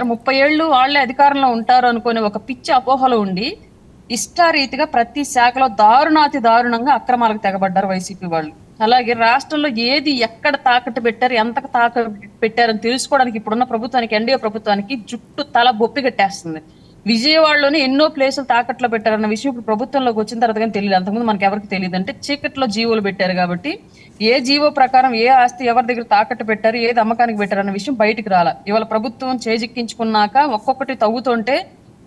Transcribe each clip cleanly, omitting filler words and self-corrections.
30 ఏళ్ళు వాళ్ళే అధికారంలో ఉంటారు అనుకునే ఒక పిచ్చి అపోహలో ఉండి ఇష్టారీతిగా ప్రతి శాఖలో దారుణాతి దారుణంగా అక్రమాలకు తెగబడ్డారు వైసీపీ వాళ్ళు. అలాగే రాష్ట్రంలో ఏది ఎక్కడ తాకట్టు పెట్టారు, ఎంతకు తాకట్టు పెట్టారని తెలుసుకోవడానికి ఇప్పుడున్న ప్రభుత్వానికి, ఎన్డీఏ ప్రభుత్వానికి జుట్టు తల బొప్పి కట్టేస్తుంది. విజయవాడలోనే ఎన్నో ప్లేసులు తాకట్లో పెట్టారన్న విషయం ఇప్పుడు ప్రభుత్వంలోకి వచ్చిన తర్వాత కానీ తెలియదు. అంతకుముందు మనకి ఎవరికి తెలియదు. అంటే చీకట్లో జీవోలు పెట్టారు కాబట్టి ఏ జీవో ప్రకారం ఏ ఆస్తి ఎవరి దగ్గర తాకట్టు పెట్టారు, ఏది అమ్మకానికి పెట్టారు అన్న విషయం బయటికి రాలా. ఇవాళ ప్రభుత్వం చేజిక్కించుకున్నాక ఒక్కొక్కటి తవ్వుతుంటే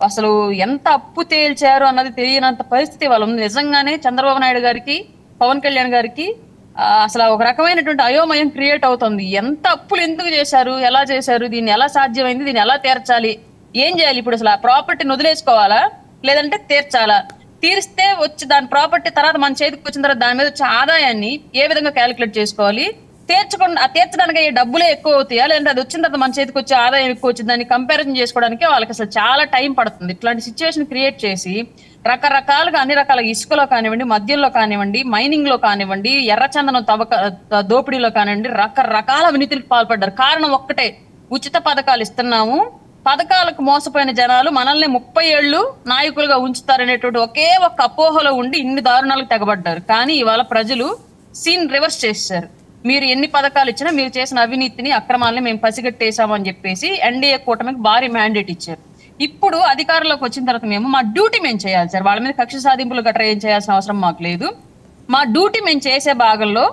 అసలు ఎంత అప్పు తేల్చారు అన్నది తెలియనంత పరిస్థితి వాళ్ళ ఉంది. నిజంగానే చంద్రబాబు నాయుడు గారికి, పవన్ కళ్యాణ్ గారికి అసలు ఒక రకమైనటువంటి అయోమయం క్రియేట్ అవుతుంది. ఎంత అప్పులు ఎందుకు చేశారు, ఎలా చేశారు, దీన్ని ఎలా సాధ్యమైంది, దీన్ని ఎలా తీర్చాలి, ఏం చేయాలి, ఇప్పుడు అసలు ఆ ప్రాపర్టీని వదిలేసుకోవాలా లేదంటే తీర్చాలా, తీరిస్తే వచ్చి దాని ప్రాపర్టీ తర్వాత మన చేతికి వచ్చిన తర్వాత దాని మీద వచ్చే ఆదాయాన్ని ఏ విధంగా క్యాలిక్యులేట్ చేసుకోవాలి, తీర్చడానికి అయ్యే డబ్బులే ఎక్కువ అవుతాయా లేదంటే అది వచ్చిన తర్వాత మన చేతికి వచ్చే ఆదాయం ఎక్కువ వచ్చింది, దాన్ని కంపారిజన్ చేసుకోవడానికి వాళ్ళకి అసలు చాలా టైం పడుతుంది. ఇట్లాంటి సిచ్యువేషన్ క్రియేట్ చేసి రకరకాలుగా అన్ని రకాల ఇసుకలో కానివ్వండి, మద్యంలో కానివ్వండి, మైనింగ్ లో కానివ్వండి, ఎర్రచందనం దోపిడీలో కానివ్వండి, రకరకాల అవినీతికి పాల్పడ్డారు. కారణం ఒక్కటే, ఉచిత పథకాలు ఇస్తున్నాము, పథకాలకు మోసపోయిన జనాలు మనల్ని 30 ఏళ్ళు నాయకులుగా ఉంచుతారనేటువంటి ఒకే ఒక అపోహలో ఉండి ఇన్ని దారుణాలకు తెగబడ్డారు. కానీ ఇవాళ ప్రజలు సీన్ రివర్స్ చేశారు. మీరు ఎన్ని పథకాలు ఇచ్చినా మీరు చేసిన అవినీతిని, అక్రమాలని మేము పసిగట్టేశామని చెప్పేసి ఎన్డీఏ కూటమికి భారీ మ్యాండేట్ ఇచ్చారు. ఇప్పుడు అధికారంలోకి వచ్చిన తర్వాత మేము మా డ్యూటీ మేము చేయాలి సార్. వాళ్ళ మీద కక్ష సాధింపులు గట్రా ఏం చేయాల్సిన అవసరం మాకు లేదు. మా డ్యూటీ మేము చేసే భాగంలో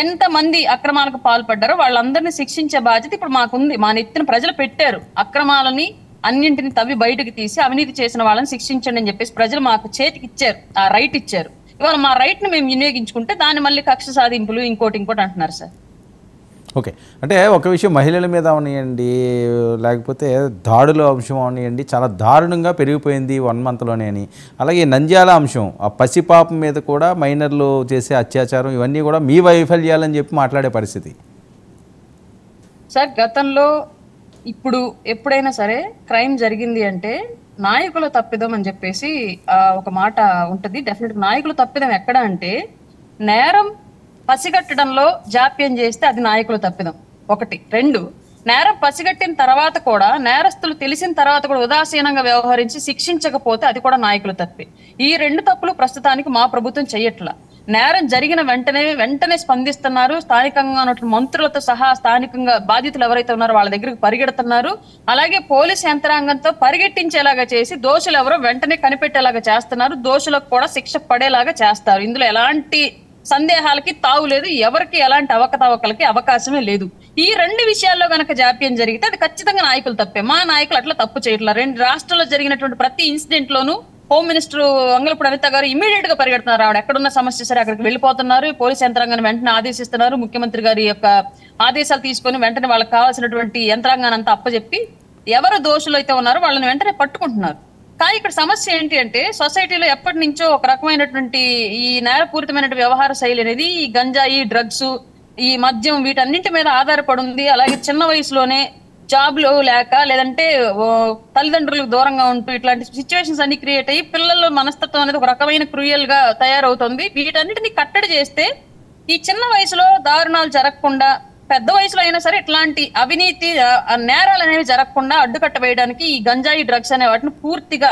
ఎంత మంది అక్రమాలకు పాల్పడ్డారో వాళ్ళందరినీ శిక్షించే బాధ్యత ఇప్పుడు మాకుంది. మా నెత్తిన ప్రజలు పెట్టారు. అక్రమాలని అన్నింటిని తవ్వి బయటకు తీసి అవినీతి చేసిన వాళ్ళని శిక్షించండి అని చెప్పేసి ప్రజలు మాకు చేతికి ఇచ్చారు, ఆ రైట్ ఇచ్చారు. ఇవాళ మా రైట్ ని మేము వినియోగించుకుంటే దాన్ని మళ్ళీ కక్ష సాధింపులు ఇంకోటి అంటున్నారు సార్. ఓకే, అంటే ఒక విషయం మహిళల మీద అవనియండి, లేకపోతే దాడుల అంశం అవనియండి, చాలా దారుణంగా పెరిగిపోయింది 1 మంత్లోనే అని. అలాగే నంద్యాల అంశం, ఆ పసిపాపం మీద కూడా మైనర్లు చేసే అత్యాచారం, ఇవన్నీ కూడా మీ వైఫల్యాలని చెప్పి మాట్లాడే పరిస్థితి సార్. గతంలో ఇప్పుడు ఎప్పుడైనా సరే క్రైమ్ జరిగింది అంటే నాయకుల తప్పిదం అని చెప్పేసి ఒక మాట ఉంటది. డెఫినెట్ నాయకుల తప్పిదం ఎక్కడ అంటే, నేరం పసిగట్టడంలో జాప్యం చేస్తే అది నాయకుల తప్పిదం ఒకటి. 2, నేరం పసిగట్టిన తర్వాత కూడా నేరస్తులు తెలిసిన తర్వాత కూడా ఉదాసీనంగా వ్యవహరించి శిక్షించకపోతే అది కూడా నాయకుల తప్పే. ఈ 2 తప్పులు ప్రస్తుతానికి మా ప్రభుత్వం చెయ్యట్లా. నేరం జరిగిన వెంటనే స్పందిస్తున్నారు. స్థానికంగా ఉన్నటువంటి మంత్రులతో సహా స్థానికంగా బాధితులు ఎవరైతే ఉన్నారో వాళ్ళ దగ్గరికి పరిగెడుతున్నారు. అలాగే పోలీసు యంత్రాంగంతో పరిగెట్టించేలాగా చేసి దోషులు ఎవరో వెంటనే కనిపెట్టేలాగా చేస్తున్నారు. దోషులకు కూడా శిక్ష పడేలాగా చేస్తారు. ఇందులో ఎలాంటి సందేహాలకి తావులేదు. ఎవరికి ఎలాంటి అవకతవకలకి అవకాశమే లేదు. ఈ 2 విషయాల్లో గనక జాప్యం జరిగితే అది ఖచ్చితంగా నాయకులు తప్పే. మా నాయకులు అట్లా తప్పు చేయట్లా. 2 రాష్ట్రాల్లో జరిగినటువంటి ప్రతి ఇన్సిడెంట్ లోనూ హోమ్ మినిస్టర్ వంగలపూడి అనిత గారు ఇమీడియట్ గా పరిగెడుతున్నారు. ఆవిడ ఎక్కడున్న సమస్య సరే అక్కడికి వెళ్ళిపోతున్నారు. పోలీస్ యంత్రాంగాన్ని వెంటనే ఆదేశిస్తున్నారు. ముఖ్యమంత్రి గారి యొక్క ఆదేశాలు తీసుకొని వెంటనే వాళ్ళకి కావాల్సినటువంటి యంత్రాంగాన్ని అంతా అప్పచెప్పి ఎవరు దోషులు అయితే ఉన్నారో వాళ్ళని వెంటనే పట్టుకుంటున్నారు. కానీ ఇక్కడ సమస్య ఏంటి అంటే, సొసైటీలో ఎప్పటి నుంచో ఒక రకమైనటువంటి ఈ నేరపూరితమైన వ్యవహార శైలి అనేది ఈ గంజాయి, డ్రగ్స్, ఈ మద్యం వీటన్నింటి మీద ఆధారపడి ఉంది. అలాగే చిన్న వయసులోనే జాబ్లు లేక లేదంటే తల్లిదండ్రులకు దూరంగా ఉంటూ ఇట్లాంటి సిచ్యువేషన్స్ అన్ని క్రియేట్ అయ్యి పిల్లల మనస్తత్వం అనేది ఒక రకమైన క్రూయల్ గా తయారవుతుంది. వీటన్నిటిని కట్టడి చేస్తే ఈ చిన్న వయసులో దారుణాలు జరగకుండా, పెద్ద వయసులో అయినా సరే ఇట్లాంటి అవినీతి నేరాలు అనేవి జరగకుండా అడ్డుకట్ట వేయడానికి ఈ గంజాయి, డ్రగ్స్ అనే వాటిని పూర్తిగా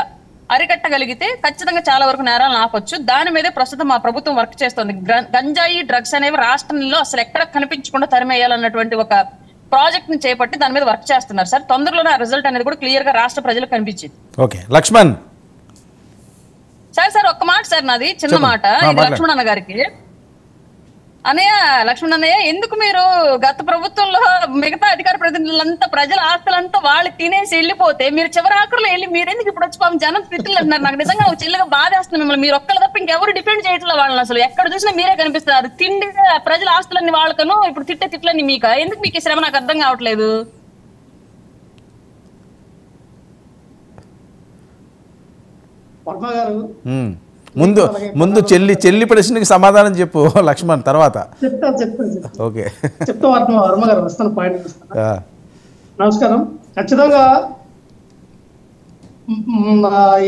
అరికట్టగలిగితే ఖచ్చితంగా చాలా వరకు నేరాలను ఆపొచ్చు. దాని మీదే ప్రస్తుతం మా ప్రభుత్వం వర్క్ చేస్తుంది. గంజాయి, డ్రగ్స్ అనేవి రాష్ట్రంలో అసలు ఎక్కడ కనిపించకుండా తరిమేయాలన్నటువంటి ఒక ప్రాజెక్ట్ ని చేపట్టి దాని మీద వర్క్ చేస్తున్నారు సార్. తొందరలోనే ఆ రిజల్ట్ అనేది కూడా క్లియర్ గా రాష్ట్ర ప్రజలకు కనిపించింది. ఓకే, లక్ష్మణ్ సార్ ఒక్క మాట సార్, నాది చిన్న మాట. ఇది లక్ష్మణ్ అన్న గారికి. లక్ష్మణ్ అన్నయ్య, ఎందుకు మీరు గత ప్రభుత్వంలో మిగతా అధికార ప్రతినిధులంతా ప్రజల ఆస్తులంతా వాళ్ళు తినేసి వెళ్ళిపోతే మీరు చివరి ఆఖరిలో వెళ్ళి మీరెందుకు ఇప్పుడు వచ్చి పాపం జనం తిట్లు అంటున్నారు? నాకు నిజంగా చిల్లగా బాధేస్తుంది మిమ్మల్ని. మీరు ఒక్కరు తప్ప ఇంకెవరు డిఫెండ్ చేయట్లేదు వాళ్ళని. అసలు ఎక్కడ చూసినా మీరే కనిపిస్తున్నారు. తిండి ప్రజల ఆస్తులన్నీ వాళ్ళకను, ఇప్పుడు తిట్టే తిట్లన్నీ మీకు. ఎందుకు మీకు ఈ శ్రమ నాకు అర్థం కావట్లేదు. ముందు చెల్లి ప్రశ్నకి సమాధానం చెప్పు లక్ష్మణ్, తర్వాత ఓకే చెప్తా. వర్మ గారు వస్తాను, పాయింట్ నమస్కారం. ఖచ్చితంగా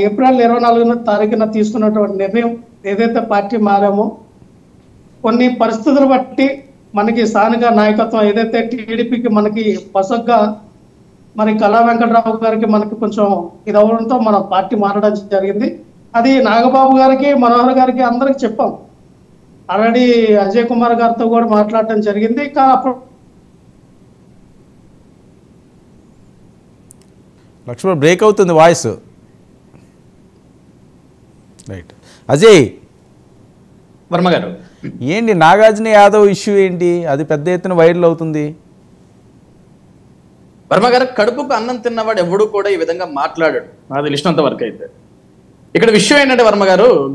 ఏప్రిల్ 24వ తారీఖున తీసుకున్నటువంటి నిర్ణయం ఏదైతే పార్టీ మారామో, కొన్ని పరిస్థితులు బట్టి మనకి స్థానిక నాయకత్వం ఏదైతే టీడీపీకి మనకి పసగ్గా మరి కళా వెంకటరావు గారికి మనకి కొంచెం ఇది అవడంతో మన పార్టీ మారడం జరిగింది. అది నాగబాబు గారికి, మనోహర్ గారికి అందరికి చెప్పాం. ఆల్రెడీ అజయ్ కుమార్ గారితో కూడా మాట్లాడటం జరిగింది. అప్పుడు లక్ష్మణ్ బ్రేక్ అవుతుంది వాయిస్. రైట్, అజయ్ వర్మ గారు, ఏంటి నాగార్జున యాదవ్ ఇష్యూ ఏంటి, అది పెద్ద ఎత్తున వైరల్ అవుతుంది? వర్మ గారు, కడుపుకు అన్నం తిన్నవాడు ఎవడు కూడా ఈ విధంగా మాట్లాడాడు, నాకు తెలిసినంత వరకు అయితే. ఇక్కడ విషయం ఏంటంటే వర్మ గారు,